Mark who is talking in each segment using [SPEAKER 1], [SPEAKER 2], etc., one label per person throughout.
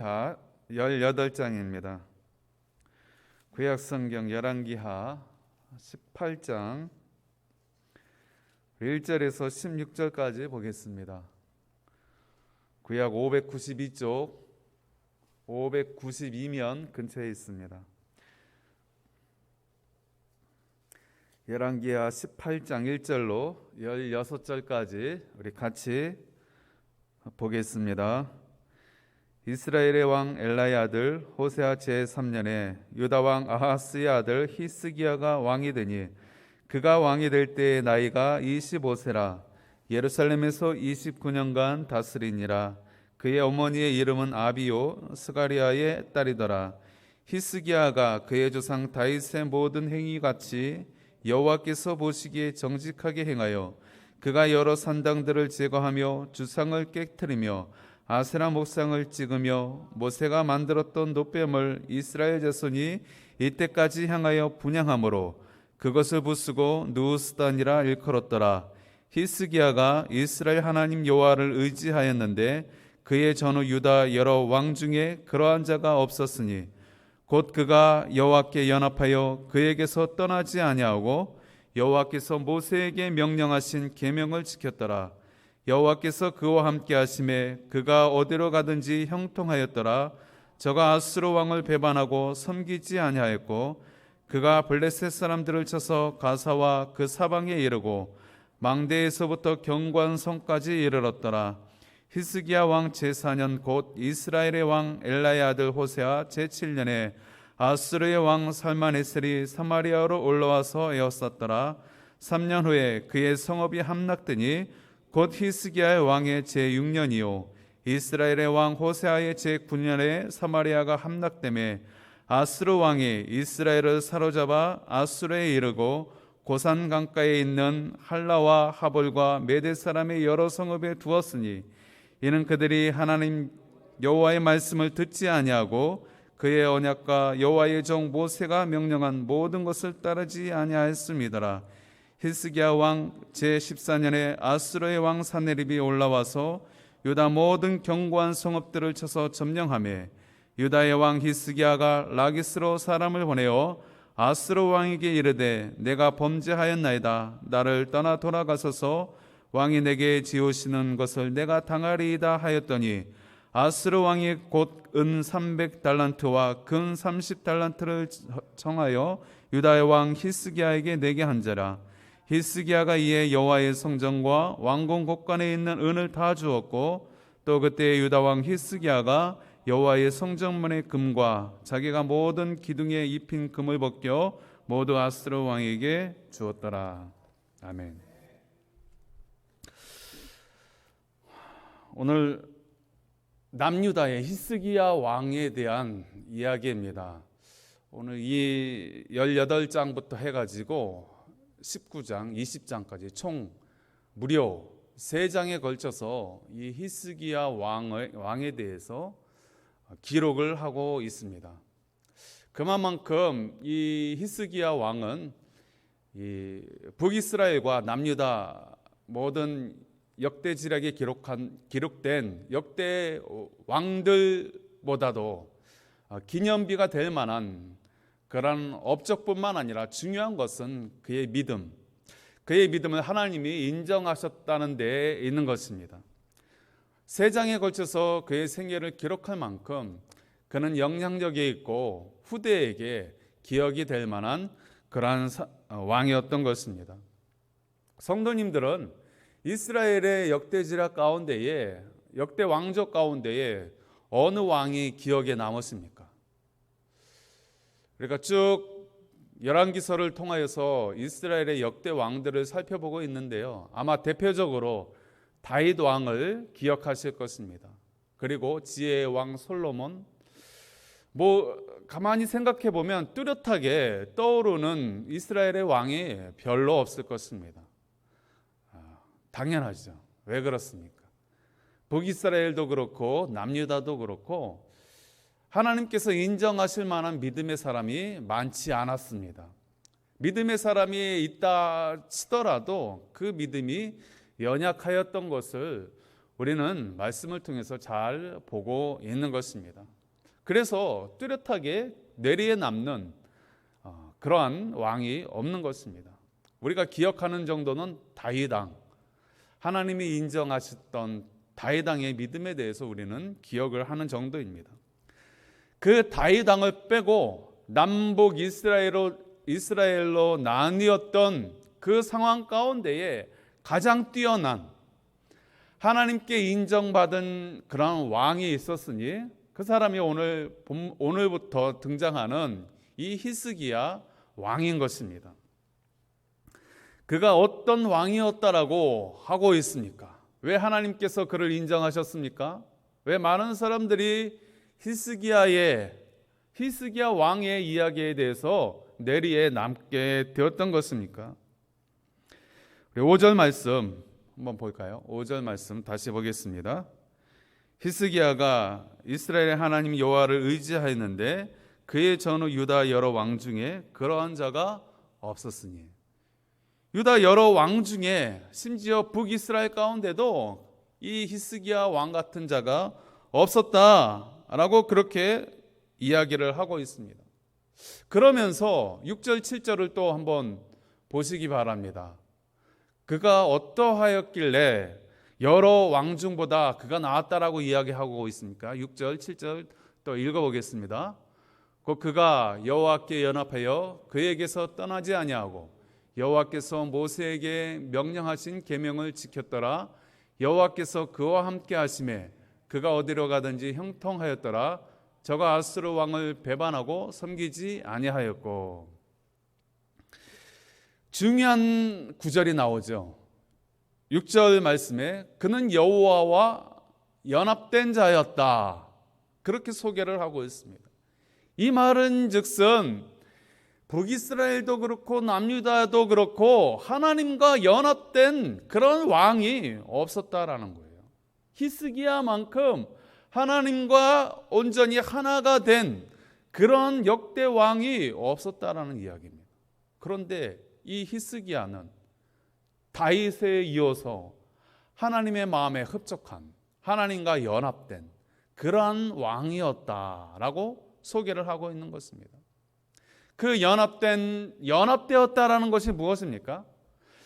[SPEAKER 1] 자, 18장입니다. 구약성경 열왕기하 18장 1절에서 16절까지 보겠습니다. 구약 592쪽 592면 근처에 있습니다. 열왕기하 18장 1절로 16절까지 우리 같이 보겠습니다. 이스라엘의 왕 엘라의 아들 호세아 제3년에 유다 왕 아하스의 아들 히스기야가 왕이 되니 그가 왕이 될 때의 나이가 25세라. 예루살렘에서 29년간 다스리니라. 그의 어머니의 이름은 아비요 스가리아의 딸이더라. 히스기야가 그의 조상 다윗의 모든 행위같이 여호와께서 보시기에 정직하게 행하여 그가 여러 산당들을 제거하며 주상을 깨뜨리며 아세라 목상을 찍으며 모세가 만들었던 놋뱀을 이스라엘 자손이 이때까지 향하여 분향함으로 그것을 부수고 누우스단이라 일컬었더라. 히스기야가 이스라엘 하나님 여호와를 의지하였는데 그의 전후 유다 여러 왕 중에 그러한 자가 없었으니 곧 그가 여호와께 연합하여 그에게서 떠나지 아니하고 여호와께서 모세에게 명령하신 계명을 지켰더라. 여호와께서 그와 함께 하심에 그가 어디로 가든지 형통하였더라. 저가 아수르 왕을 배반하고 섬기지 아니하였고 그가 블레셋 사람들을 쳐서 가사와 그 사방에 이르고 망대에서부터 경관성까지 이르렀더라. 히스기야 왕 제4년 곧 이스라엘의 왕 엘라의 아들 호세아 제7년에 아수르의 왕 살마네셀이 사마리아로 올라와서 에워쌌더라. 3년 후에 그의 성읍이 함락되니 곧 히스기야의 왕의 제6년이요 이스라엘의 왕 호세아의 제9년에 사마리아가 함락되매 아수르 왕이 이스라엘을 사로잡아 아수르에 이르고 고산 강가에 있는 할라와 하볼과 메대 사람의 여러 성읍에 두었으니 이는 그들이 하나님 여호와의 말씀을 듣지 아니하고 그의 언약과 여호와의 종 모세가 명령한 모든 것을 따르지 아니하였음이더라. 히스기야 왕 제14년에 아수르의 왕 사네립이 올라와서 유다 모든 견고한 성읍들을 쳐서 점령하며 유다의 왕 히스기야가 라기스로 사람을 보내어 아수르 왕에게 이르되 내가 범죄하였나이다. 나를 떠나 돌아가소서. 왕이 내게 지으시는 것을 내가 당하리이다 하였더니 아수르 왕이 곧 은 300달란트와 금 30달란트를 청하여 유다의 왕 히스기야에게 내게 한지라. 히스기야가 이에 여호와의 성전과 왕궁 곳간에 있는 은을 다 주었고 또 그때 유다 왕 히스기야가 여호와의 성전문의 금과 자기가 모든 기둥에 입힌 금을 벗겨 모두 아수르 왕에게 주었더라. 아멘. 오늘 남유다의 히스기야 왕에 대한 이야기입니다. 오늘 이 18장부터 해가지고 19장, 20장까지 총 무려 3장에 걸쳐서 이 히스기야 왕에 대해서 기록을 하고 있습니다. 그만큼 이 히스기야 왕은 이 북이스라엘과 남유다 모든 역대지략에 기록된 역대 왕들보다도 기념비가 될 만한 그런 업적뿐만 아니라 중요한 것은 그의 믿음, 그의 믿음을 하나님이 인정하셨다는 데에 있는 것입니다. 3장에 걸쳐서 그의 생애를 기록할 만큼 그는 영향력이 있고 후대에게 기억이 될 만한 그러한 왕이었던 것입니다. 성도님들은 이스라엘의 역대지략 가운데에 역대 왕족 가운데에 어느 왕이 기억에 남았습니까? 그러니까 쭉 열왕기서를 통하여서 이스라엘의 역대 왕들을 살펴보고 있는데요. 아마 대표적으로 다윗 왕을 기억하실 것입니다. 그리고 지혜의 왕 솔로몬, 가만히 생각해 보면 뚜렷하게 떠오르는 이스라엘의 왕이 별로 없을 것입니다. 당연하죠. 왜 그렇습니까? 북이스라엘도 그렇고 남유다도 그렇고 하나님께서 인정하실 만한 믿음의 사람이 많지 않았습니다. 믿음의 사람이 있다 치더라도 그 믿음이 연약하였던 것을 우리는 말씀을 통해서 잘 보고 있는 것입니다. 그래서 뚜렷하게 뇌리에 남는 그러한 왕이 없는 것입니다. 우리가 기억하는 정도는 다윗 왕, 하나님이 인정하셨던 다윗 왕의 믿음에 대해서 우리는 기억을 하는 정도입니다. 그 다윗 왕을 빼고 남북 이스라엘로 나뉘었던 그 상황 가운데에 가장 뛰어난 하나님께 인정받은 그런 왕이 있었으니 그 사람이 오늘부터 등장하는 이 히스기야 왕인 것입니다. 그가 어떤 왕이었다라고 하고 있습니까? 왜 하나님께서 그를 인정하셨습니까? 왜 많은 사람들이 히스기야 왕의 이야기에 대해서 뇌리에 남게 되었던 것입니까? 5절 말씀 한번 볼까요? 5절 말씀 다시 보겠습니다. 히스기야가 이스라엘의 하나님 여호와를 의지하였는데 그의 전후 유다 여러 왕 중에 그러한 자가 없었으니, 유다 여러 왕 중에 심지어 북이스라엘 가운데도 이 히스기야 왕 같은 자가 없었다라고 그렇게 이야기를 하고 있습니다. 그러면서 6절 7절을 또 한번 보시기 바랍니다. 그가 어떠하였길래 여러 왕 중보다 그가 나았다라고 이야기하고 있습니까? 6절 7절 또 읽어보겠습니다. 곧 그가 여호와께 연합하여 그에게서 떠나지 아니하고 여호와께서 모세에게 명령하신 계명을 지켰더라. 여호와께서 그와 함께 하심에 그가 어디로 가든지 형통하였더라. 저가 아수르 왕을 배반하고 섬기지 아니하였고. 중요한 구절이 나오죠. 6절 말씀에 그는 여호와와 연합된 자였다, 그렇게 소개를 하고 있습니다. 이 말은 즉슨 북이스라엘도 그렇고 남유다도 그렇고 하나님과 연합된 그런 왕이 없었다라는 거예요. 히스기야만큼 하나님과 온전히 하나가 된 그런 역대 왕이 없었다라는 이야기입니다. 그런데 이 히스기야는 다윗에 이어서 하나님의 마음에 흡족한, 하나님과 연합된 그러한 왕이었다라고 소개를 하고 있는 것입니다. 그 연합되었다라는 것이 무엇입니까?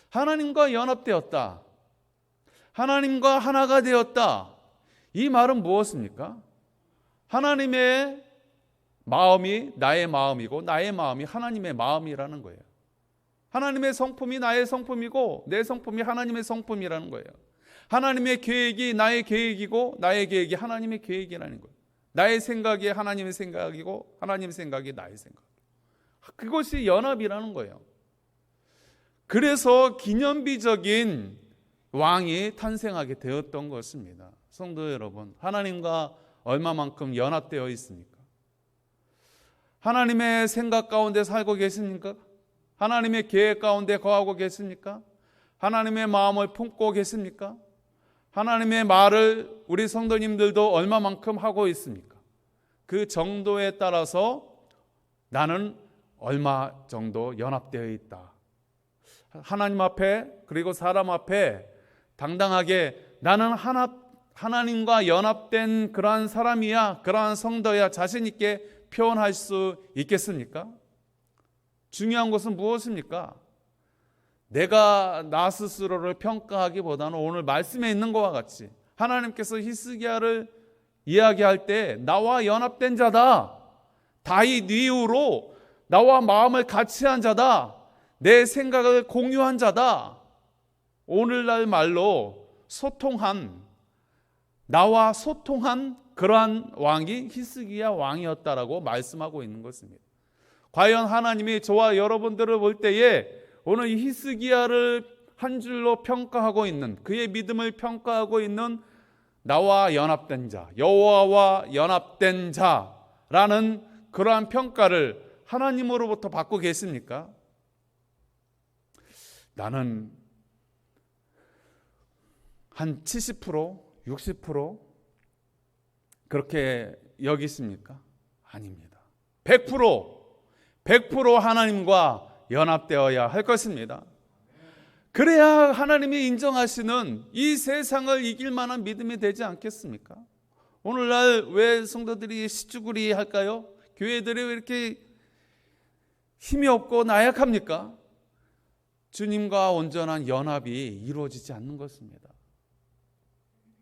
[SPEAKER 1] 하나님과 연합되었다, 하나님과 하나가 되었다. 이 말은 무엇입니까? 하나님의 마음이 나의 마음이고 나의 마음이 하나님의 마음이라는 거예요. 하나님의 성품이 나의 성품이고 내 성품이 하나님의 성품이라는 거예요. 하나님의 계획이 나의 계획이고 나의 계획이 하나님의 계획이라는 거예요. 나의 생각이 하나님의 생각이고 하나님의 생각이 나의 생각. 그것이 연합이라는 거예요. 그래서 기념비적인 왕이 탄생하게 되었던 것입니다. 성도 여러분, 하나님과 얼마만큼 연합되어 있습니까? 하나님의 생각 가운데 살고 계십니까? 하나님의 계획 가운데 거하고 계십니까? 하나님의 마음을 품고 계십니까? 하나님의 말을 우리 성도님들도 얼마만큼 하고 있습니까? 그 정도에 따라서 나는 얼마 정도 연합되어 있다. 하나님 앞에 그리고 사람 앞에 당당하게 나는 하나님과 연합된 그러한 사람이야, 그러한 성도야 자신 있게 표현할 수 있겠습니까? 중요한 것은 무엇입니까? 내가 나 스스로를 평가하기보다는 오늘 말씀에 있는 것과 같이 하나님께서 히스기야를 이야기할 때 나와 연합된 자다, 다윗 이후로 나와 마음을 같이 한 자다, 내 생각을 공유한 자다, 오늘날 말로 나와 소통한 그러한 왕이 히스기야 왕이었다라고 말씀하고 있는 것입니다. 과연 하나님이 저와 여러분들을 볼 때에 오늘 이 히스기야를 한 줄로 평가하고 있는, 그의 믿음을 평가하고 있는 나와 연합된 자, 여호와와 연합된 자라는 그러한 평가를 하나님으로부터 받고 계십니까? 나는 한 70%, 60% 그렇게 여기십니까? 아닙니다. 100% 하나님과 연합되어야 할 것입니다. 그래야 하나님이 인정하시는 이 세상을 이길 만한 믿음이 되지 않겠습니까? 오늘날 왜 성도들이 시주구리 할까요? 교회들이 왜 이렇게 힘이 없고 나약합니까? 주님과 온전한 연합이 이루어지지 않는 것입니다.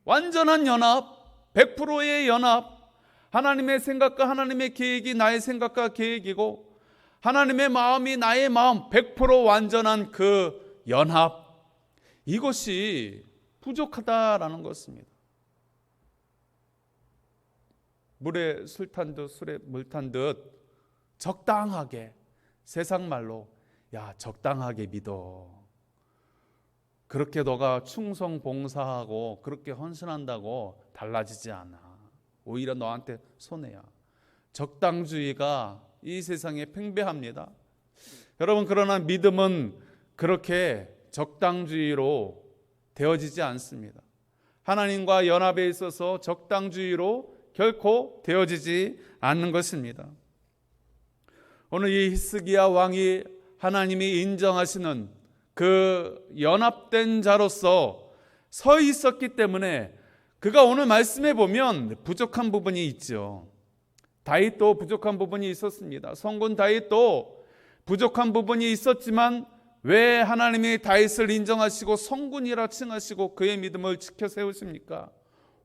[SPEAKER 1] 완전한 연합, 100%의 연합, 하나님의 생각과 하나님의 계획이 나의 생각과 계획이고 하나님의 마음이 나의 마음, 100% 완전한 그 연합, 이것이 부족하다라는 것입니다. 물에 술 탄 듯 술에 물 탄 듯 적당하게, 세상 말로 야 적당하게 믿어, 그렇게 너가 충성 봉사하고 그렇게 헌신한다고 달라지지 않아, 오히려 너한테 손해야. 적당주의가 이 세상에 팽배합니다. 여러분, 그러나 믿음은 그렇게 적당주의로 되어지지 않습니다. 하나님과 연합에 있어서 적당주의로 결코 되어지지 않는 것입니다. 오늘 이 히스기야 왕이 하나님이 인정하시는 그 연합된 자로서 서 있었기 때문에 그가 오늘 말씀해 보면 부족한 부분이 있죠. 다윗도 부족한 부분이 있었습니다. 성군 다윗도 부족한 부분이 있었지만 왜 하나님이 다윗을 인정하시고 성군이라 칭하시고 그의 믿음을 지켜 세우십니까?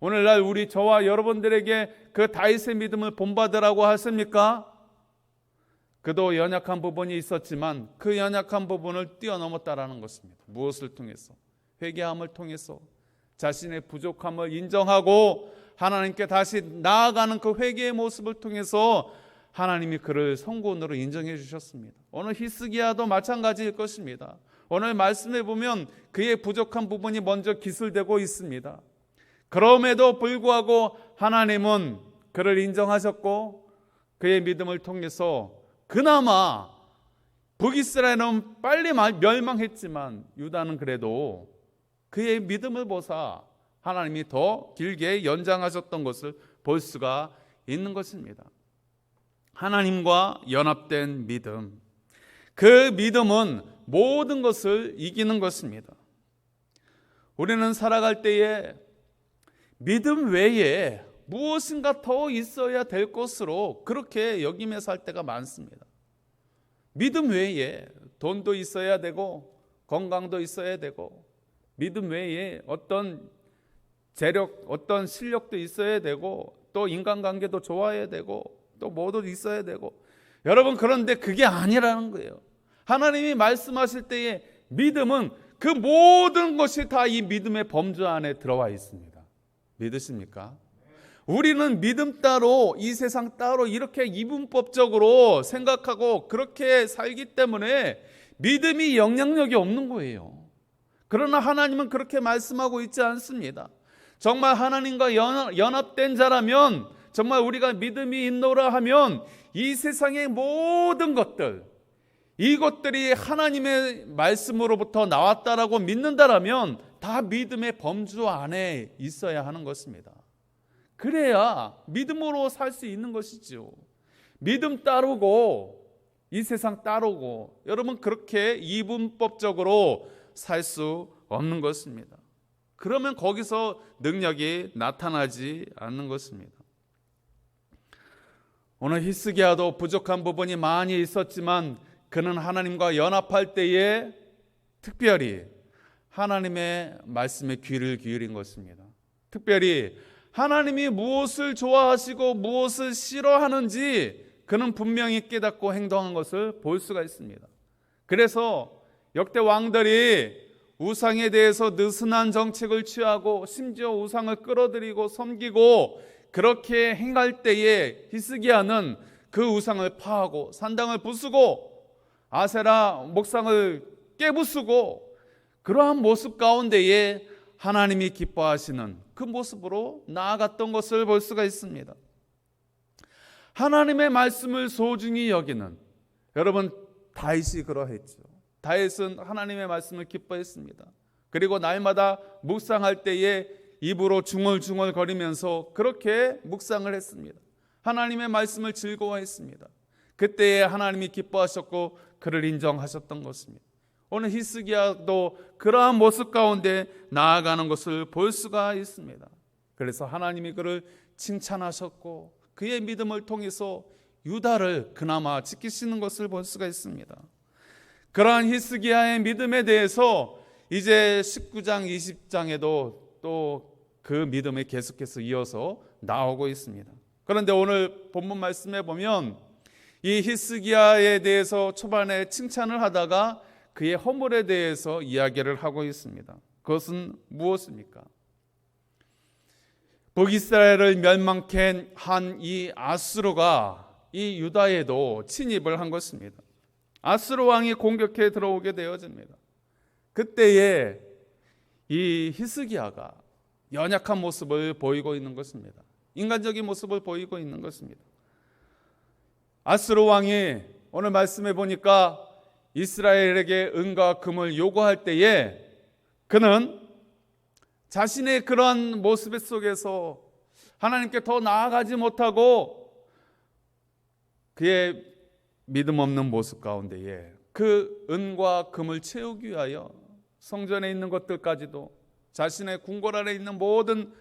[SPEAKER 1] 오늘날 우리 저와 여러분들에게 그 다윗의 믿음을 본받으라고 하십니까? 그도 연약한 부분이 있었지만 그 연약한 부분을 뛰어넘었다라는 것입니다. 무엇을 통해서? 회개함을 통해서 자신의 부족함을 인정하고 하나님께 다시 나아가는 그 회개의 모습을 통해서 하나님이 그를 성군으로 인정해 주셨습니다. 오늘 히스기야도 마찬가지일 것입니다. 오늘 말씀해 보면 그의 부족한 부분이 먼저 기술되고 있습니다. 그럼에도 불구하고 하나님은 그를 인정하셨고 그의 믿음을 통해서 그나마 북이스라엘은 빨리 멸망했지만 유다는 그래도 그의 믿음을 보사 하나님이 더 길게 연장하셨던 것을 볼 수가 있는 것입니다. 하나님과 연합된 믿음, 그 믿음은 모든 것을 이기는 것입니다. 우리는 살아갈 때에 믿음 외에 무엇인가 더 있어야 될 것으로 그렇게 여기며 살 때가 많습니다. 믿음 외에 돈도 있어야 되고 건강도 있어야 되고 믿음 외에 어떤 재력, 어떤 실력도 있어야 되고 또 인간관계도 좋아야 되고 또 뭐도 있어야 되고, 여러분 그런데 그게 아니라는 거예요. 하나님이 말씀하실 때에 믿음은 그 모든 것이 다 이 믿음의 범주 안에 들어와 있습니다. 믿으십니까? 우리는 믿음 따로 이 세상 따로 이렇게 이분법적으로 생각하고 그렇게 살기 때문에 믿음이 영향력이 없는 거예요. 그러나 하나님은 그렇게 말씀하고 있지 않습니다. 정말 하나님과 연합된 자라면, 정말 우리가 믿음이 있노라 하면 이 세상의 모든 것들, 이것들이 하나님의 말씀으로부터 나왔다라고 믿는다라면 다 믿음의 범주 안에 있어야 하는 것입니다. 그래야 믿음으로 살 수 있는 것이죠. 믿음 따르고 이 세상 따르고, 여러분 그렇게 이분법적으로 살 수 없는 것입니다. 그러면 거기서 능력이 나타나지 않는 것입니다. 오늘 히스기야도 부족한 부분이 많이 있었지만 그는 하나님과 연합할 때에 특별히 하나님의 말씀에 귀를 기울인 것입니다. 특별히 하나님이 무엇을 좋아하시고 무엇을 싫어하는지 그는 분명히 깨닫고 행동한 것을 볼 수가 있습니다. 그래서 역대 왕들이 우상에 대해서 느슨한 정책을 취하고 심지어 우상을 끌어들이고 섬기고 그렇게 행할 때에 히스기야는 그 우상을 파하고 산당을 부수고 아세라 목상을 깨부수고 그러한 모습 가운데에 하나님이 기뻐하시는 그 모습으로 나아갔던 것을 볼 수가 있습니다. 하나님의 말씀을 소중히 여기는, 여러분 다윗이 그러했죠. 다윗은 하나님의 말씀을 기뻐했습니다. 그리고 날마다 묵상할 때에 입으로 중얼중얼 거리면서 그렇게 묵상을 했습니다. 하나님의 말씀을 즐거워했습니다. 그때에 하나님이 기뻐하셨고 그를 인정하셨던 것입니다. 오늘 히스기야도 그러한 모습 가운데 나아가는 것을 볼 수가 있습니다. 그래서 하나님이 그를 칭찬하셨고 그의 믿음을 통해서 유다를 그나마 지키시는 것을 볼 수가 있습니다. 그러한 히스기야의 믿음에 대해서 이제 19장, 20장에도 또 그 믿음이 계속해서 이어서 나오고 있습니다. 그런데 오늘 본문 말씀에 보면 이 히스기야에 대해서 초반에 칭찬을 하다가 그의 허물에 대해서 이야기를 하고 있습니다. 그것은 무엇입니까? 북이스라엘을 멸망케 한 이 아수르가 이 유다에도 침입을 한 것입니다. 아수르 왕이 공격해 들어오게 되어집니다. 그때에 이 히스기야가 연약한 모습을 보이고 있는 것입니다. 인간적인 모습을 보이고 있는 것입니다. 아수르 왕이 오늘 말씀해 보니까 이스라엘에게 은과 금을 요구할 때에 그는 자신의 그러한 모습 속에서 하나님께 더 나아가지 못하고 그의 믿음 없는 모습 가운데에 그 은과 금을 채우기 위하여 성전에 있는 것들까지도 자신의 궁궐 안에 있는 모든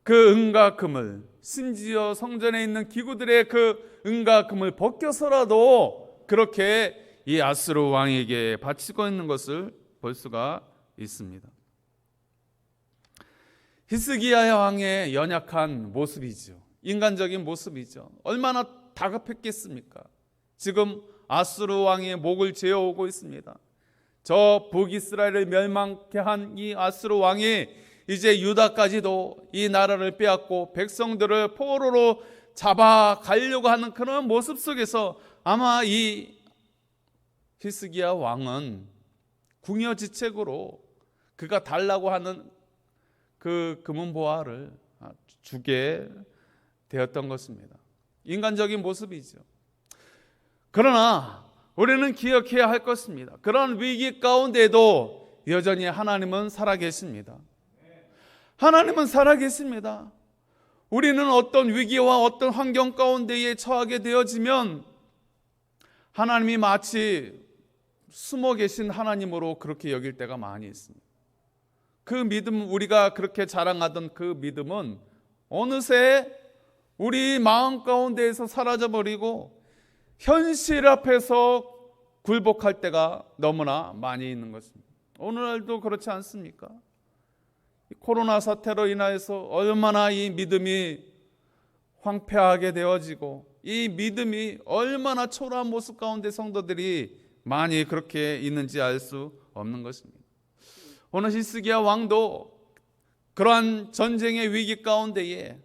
[SPEAKER 1] 그 은과 금을, 심지어 성전에 있는 기구들의 그 은과 금을 벗겨서라도 그렇게 이 아수르 왕에게 바치고 있는 것을 볼 수가 있습니다. 히스기야 왕의 연약한 모습이죠. 인간적인 모습이죠. 얼마나 다급했겠습니까? 지금 아수르 왕의 목을 죄어오고 있습니다. 저 북이스라엘을 멸망케 한 이 아수르 왕이 이제 유다까지도 이 나라를 빼앗고 백성들을 포로로 잡아가려고 하는 그런 모습 속에서 아마 이 히스기야 왕은 궁여지책으로 그가 달라고 하는 그 금은보화를 주게 되었던 것입니다. 인간적인 모습이죠. 그러나 우리는 기억해야 할 것입니다. 그런 위기 가운데도 여전히 하나님은 살아계십니다. 하나님은 살아계십니다. 우리는 어떤 위기와 어떤 환경 가운데에 처하게 되어지면 하나님이 마치 숨어 계신 하나님으로 그렇게 여길 때가 많이 있습니다. 그 믿음, 우리가 그렇게 자랑하던 그 믿음은 어느새 우리 마음 가운데에서 사라져버리고 현실 앞에서 굴복할 때가 너무나 많이 있는 것입니다. 오늘날도 그렇지 않습니까? 코로나 사태로 인하여서 얼마나 이 믿음이 황폐하게 되어지고 이 믿음이 얼마나 초라한 모습 가운데 성도들이 많이 그렇게 있는지 알 수 없는 것입니다. 오늘 히스기야 왕도 그러한 전쟁의 위기 가운데에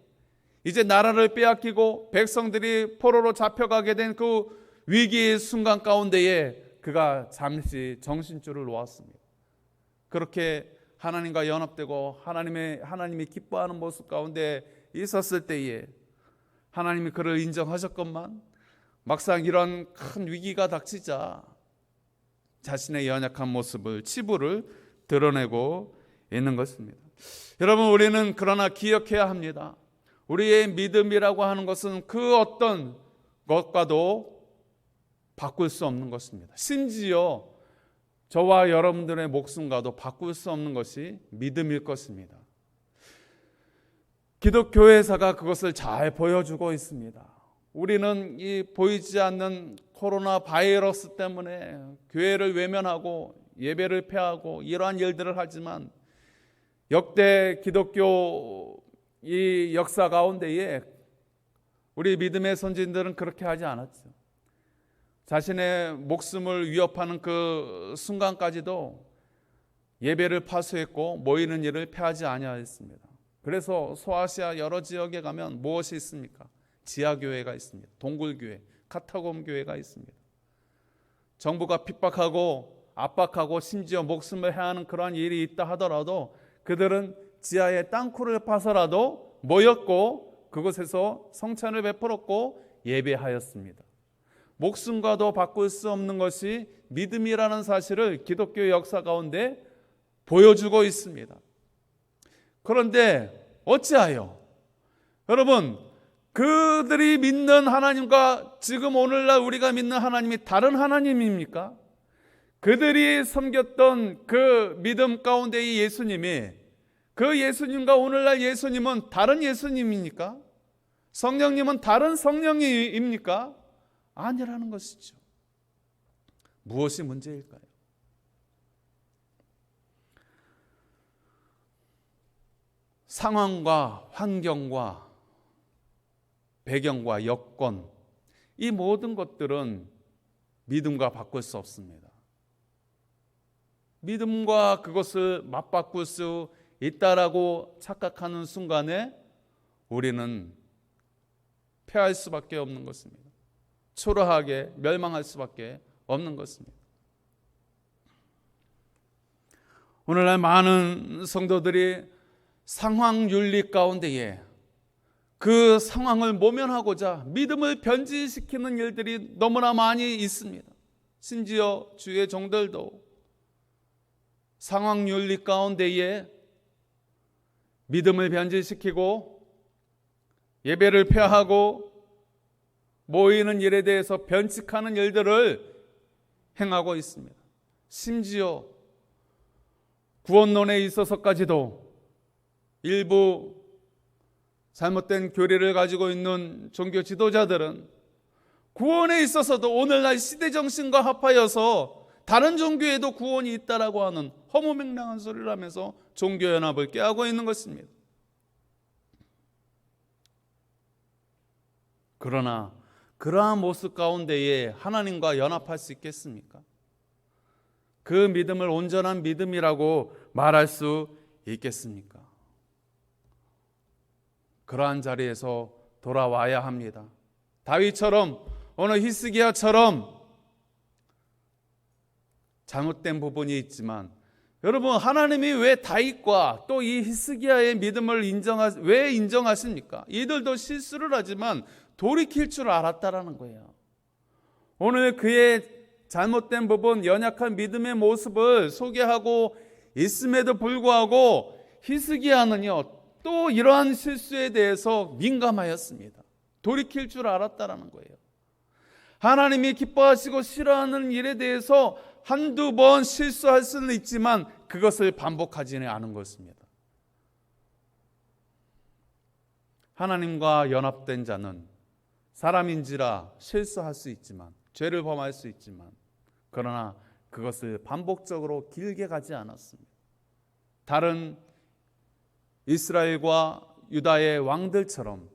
[SPEAKER 1] 이제 나라를 빼앗기고 백성들이 포로로 잡혀가게 된 그 위기의 순간 가운데에 그가 잠시 정신줄을 놓았습니다. 그렇게 하나님과 연합되고 하나님이 기뻐하는 모습 가운데 있었을 때에 하나님이 그를 인정하셨건만 막상 이런 큰 위기가 닥치자 자신의 연약한 모습을, 치부를 드러내고 있는 것입니다. 여러분, 우리는 그러나 기억해야 합니다. 우리의 믿음이라고 하는 것은 그 어떤 것과도 바꿀 수 없는 것입니다. 심지어 저와 여러분들의 목숨과도 바꿀 수 없는 것이 믿음일 것입니다. 기독교회사가 그것을 잘 보여주고 있습니다. 우리는 이 보이지 않는 코로나 바이러스 때문에 교회를 외면하고 예배를 폐하고 이러한 일들을 하지만 역대 기독교 이 역사 가운데에 우리 믿음의 선진들은 그렇게 하지 않았죠. 자신의 목숨을 위협하는 그 순간까지도 예배를 파수했고 모이는 일을 폐하지 아니하였습니다. 그래서 소아시아 여러 지역에 가면 무엇이 있습니까? 지하교회가 있습니다. 동굴교회, 카타콤교회가 있습니다. 정부가 핍박하고 압박하고 심지어 목숨을 해하는 그러한 일이 있다 하더라도 그들은 지하에 땅굴을 파서라도 모였고 그곳에서 성찬을 베풀었고 예배하였습니다. 목숨과도 바꿀 수 없는 것이 믿음이라는 사실을 기독교 역사 가운데 보여주고 있습니다. 그런데 어찌하여 여러분, 그들이 믿는 하나님과 지금 오늘날 우리가 믿는 하나님이 다른 하나님입니까? 그들이 섬겼던 그 믿음 가운데의 예수님이, 그 예수님과 오늘날 예수님은 다른 예수님입니까? 성령님은 다른 성령입니까? 아니라는 것이죠. 무엇이 문제일까요? 상황과 환경과 배경과 여건, 이 모든 것들은 믿음과 바꿀 수 없습니다. 믿음과 그것을 맞바꿀 수 있다라고 착각하는 순간에 우리는 패할 수밖에 없는 것입니다. 초라하게 멸망할 수밖에 없는 것입니다. 오늘날 많은 성도들이 상황 윤리 가운데에 그 상황을 모면하고자 믿음을 변질시키는 일들이 너무나 많이 있습니다. 심지어 주의 종들도 상황 윤리 가운데에 믿음을 변질시키고 예배를 폐하고 모이는 일에 대해서 변칙하는 일들을 행하고 있습니다. 심지어 구원론에 있어서까지도 일부 잘못된 교리를 가지고 있는 종교 지도자들은 구원에 있어서도 오늘날 시대 정신과 합하여서 다른 종교에도 구원이 있다라고 하는 허무맹랑한 소리를 하면서 종교연합을 깨하고 있는 것입니다. 그러나 그러한 모습 가운데에 하나님과 연합할 수 있겠습니까? 그 믿음을 온전한 믿음이라고 말할 수 있겠습니까? 그러한 자리에서 돌아와야 합니다. 다윗처럼, 오늘 히스기야처럼 잘못된 부분이 있지만, 여러분, 하나님이 왜 다윗과 또 이 히스기야의 믿음을 왜 인정하십니까? 이들도 실수를 하지만 돌이킬 줄 알았다라는 거예요. 오늘 그의 잘못된 부분, 연약한 믿음의 모습을 소개하고 있음에도 불구하고 히스기야는요, 또 이러한 실수에 대해서 민감하였습니다. 돌이킬 줄 알았다라는 거예요. 하나님이 기뻐하시고 싫어하는 일에 대해서 한두 번 실수할 수는 있지만 그것을 반복하지는 않은 것입니다. 하나님과 연합된 자는 사람인지라 실수할 수 있지만, 죄를 범할 수 있지만, 그러나 그것을 반복적으로 길게 가지 않았습니다. 다른 이스라엘과 유다의 왕들처럼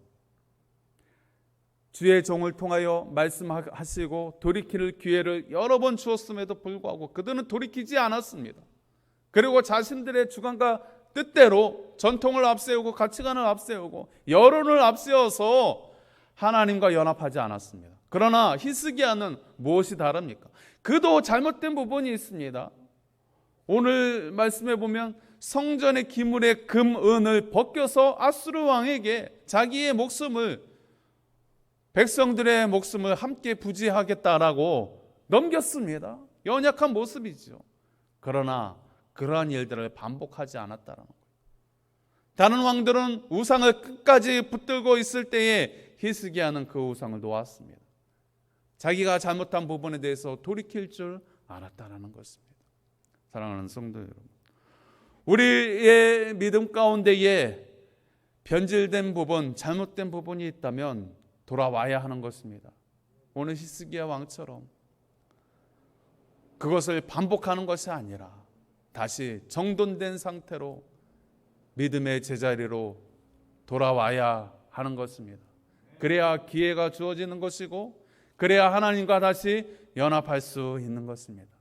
[SPEAKER 1] 주의 종을 통하여 말씀하시고 돌이킬 기회를 여러 번 주었음에도 불구하고 그들은 돌이키지 않았습니다. 그리고 자신들의 주관과 뜻대로 전통을 앞세우고 가치관을 앞세우고 여론을 앞세워서 하나님과 연합하지 않았습니다. 그러나 히스기야는 무엇이 다릅니까? 그도 잘못된 부분이 있습니다. 오늘 말씀해 보면 성전의 기물의 금, 은을 벗겨서 아수르 왕에게 자기의 목숨을, 백성들의 목숨을 함께 부지하겠다라고 넘겼습니다. 연약한 모습이죠. 그러나 그러한 일들을 반복하지 않았다는 거예요. 다른 왕들은 우상을 끝까지 붙들고 있을 때에 히스기야는 그 우상을 놓았습니다. 자기가 잘못한 부분에 대해서 돌이킬 줄 알았다는 것입니다. 사랑하는 성도 여러분, 우리의 믿음 가운데에 변질된 부분, 잘못된 부분이 있다면 돌아와야 하는 것입니다. 오늘 히스기야 왕처럼 그것을 반복하는 것이 아니라 다시 정돈된 상태로 믿음의 제자리로 돌아와야 하는 것입니다. 그래야 기회가 주어지는 것이고, 그래야 하나님과 다시 연합할 수 있는 것입니다.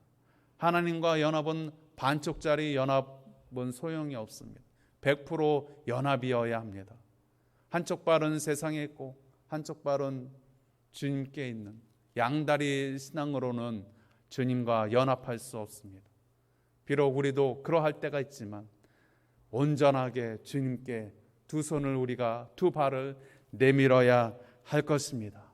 [SPEAKER 1] 하나님과 연합은 반쪽짜리 연합은 소용이 없습니다. 100% 연합이어야 합니다. 한쪽 발은 세상에 있고 한쪽 발은 주님께 있는 양다리 신앙으로는 주님과 연합할 수 없습니다. 비록 우리도 그러할 때가 있지만 온전하게 주님께 두 손을, 우리가 두 발을 내밀어야 할 것입니다.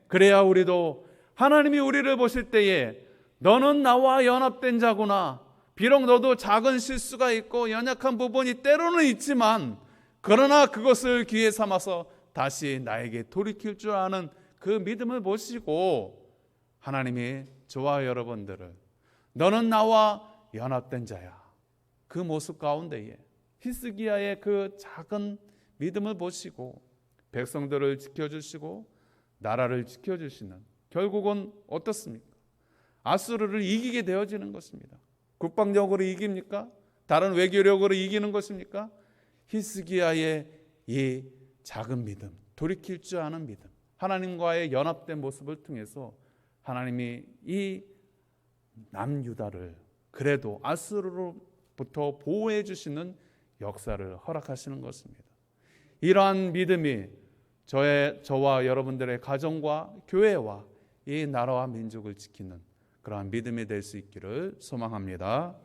[SPEAKER 1] 그래야 우리도 하나님이 우리를 보실 때에 너는 나와 연합된 자구나, 비록 너도 작은 실수가 있고 연약한 부분이 때로는 있지만 그러나 그것을 기회 삼아서 다시 나에게 돌이킬 줄 아는 그 믿음을 보시고 하나님이 저와 여러분들을 너는 나와 연합된 자야. 그 모습 가운데에 히스기야의 그 작은 믿음을 보시고 백성들을 지켜주시고 나라를 지켜주시는, 결국은 어떻습니까? 아수르를 이기게 되어지는 것입니다. 국방력으로 이깁니까? 다른 외교력으로 이기는 것입니까? 히스기야의 이 작은 믿음, 돌이킬 줄 아는 믿음, 하나님과의 연합된 모습을 통해서 하나님이 이 남유다를 그래도 아수르로부터 보호해 주시는 역사를 허락하시는 것입니다. 이러한 믿음이 저와 여러분들의 가정과 교회와 이 나라와 민족을 지키는 그러한 믿음이 될 수 있기를 소망합니다.